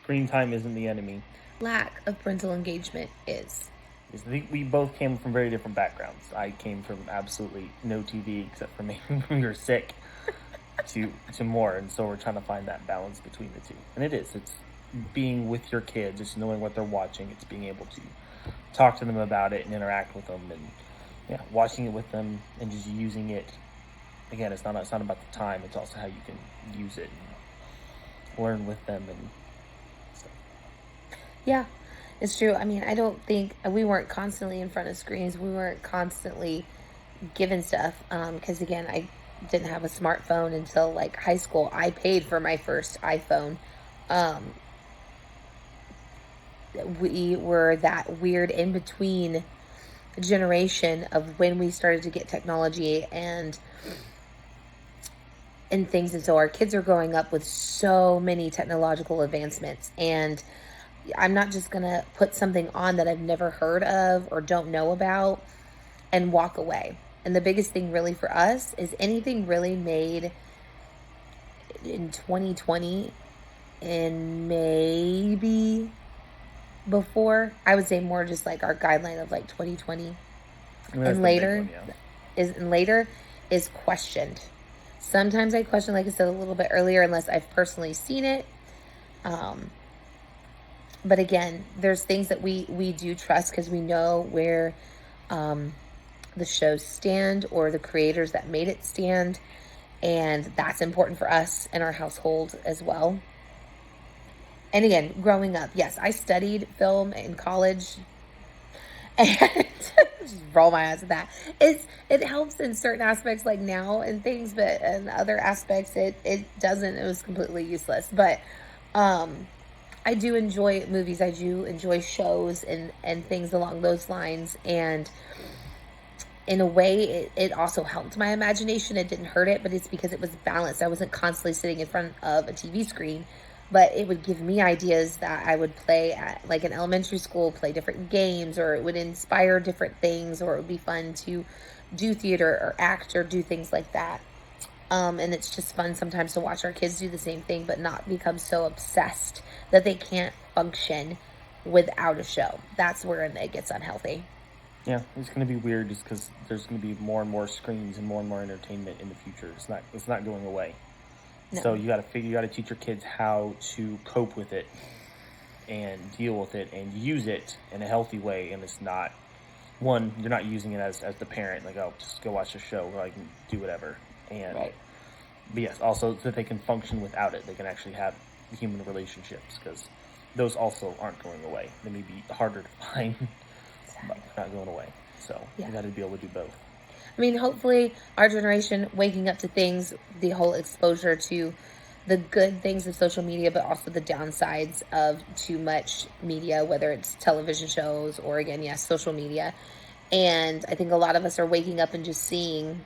Screen time isn't the enemy. Lack of parental engagement is. I think we both came from very different backgrounds. I came from absolutely no TV except for maybe when we were sick to more, and so we're trying to find that balance between the two. And it is. It's being with your kids. It's knowing what they're watching. It's being able to talk to them about it and interact with them, and yeah, watching it with them and just using it. Again, it's not about the time. It's also how you can use it and learn with them and stuff. Yeah, it's true. I mean, I don't think we weren't constantly in front of screens. We weren't constantly given stuff. Because again, I didn't have a smartphone until like high school. I paid for my first iPhone. Um, we were that weird in between generation of when we started to get technology and things, and so our kids are growing up with so many technological advancements, and I'm not just gonna put something on that I've never heard of or don't know about and walk away. And the biggest thing really for us is anything really made in 2020 and maybe before, I would say more just like our guideline of like 2020 I mean, that's and the big later one, yeah. is questioned. Sometimes I question, like I said a little bit earlier, unless I've personally seen it. Um, but again, there's things that we do trust because we know where um, the shows stand or the creators that made it stand, and that's important for us in our household as well. And again, growing up, yes, I studied film in college, and just roll my eyes at that. It helps in certain aspects, like now and things, but in other aspects, it doesn't. It was completely useless. But um, I do enjoy movies. I do enjoy shows and things along those lines. And in a way, it also helped my imagination. It didn't hurt it, but it's because it was balanced. I wasn't constantly sitting in front of a TV screen, but it would give me ideas that I would play at, like in elementary school, play different games, or it would inspire different things, or it would be fun to do theater or act or do things like that. And it's just fun sometimes to watch our kids do the same thing, but not become so obsessed that they can't function without a show. That's where it gets unhealthy. Yeah, it's going to be weird just because there's going to be more and more screens and more entertainment in the future. It's not going away. No. So you got to teach your kids how to cope with it and deal with it and use it in a healthy way. And it's not one, you're not using it as the parent, like, oh, just go watch a show or like do whatever. And Right. but yes, also so that they can function without it. They can actually have human relationships because those also aren't going away. They may be harder to find, but they're not going away. So Yeah. you got to be able to do both. I mean, hopefully, our generation waking up to things, the whole exposure to the good things of social media, but also the downsides of too much media, whether it's television shows or, again, yes, social media. And I think a lot of us are waking up and just seeing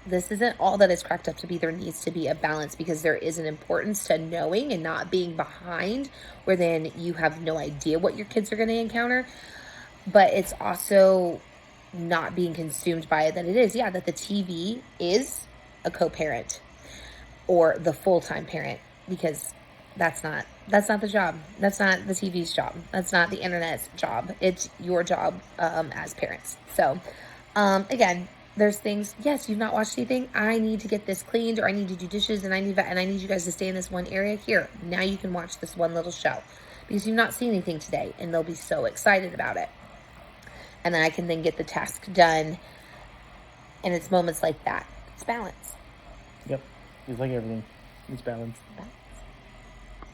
this isn't all that it's cracked up to be. There needs to be a balance because there is an importance to knowing and not being behind, where then you have no idea what your kids are going to encounter. But it's also not being consumed by it, that it is, yeah, that the TV is a co-parent or the full-time parent, because that's not the job. That's not the TV's job. That's not the internet's job. It's your job as parents. So again, there's things, yes, you've not watched anything, I need to get this cleaned, or I need to do dishes, and I need you guys to stay in this one area. Here, now you can watch this one little show because you've not seen anything today, and they'll be so excited about it. And then I can then get the task done. And it's moments like that. It's balance. Yep, it's like everything. It's balance.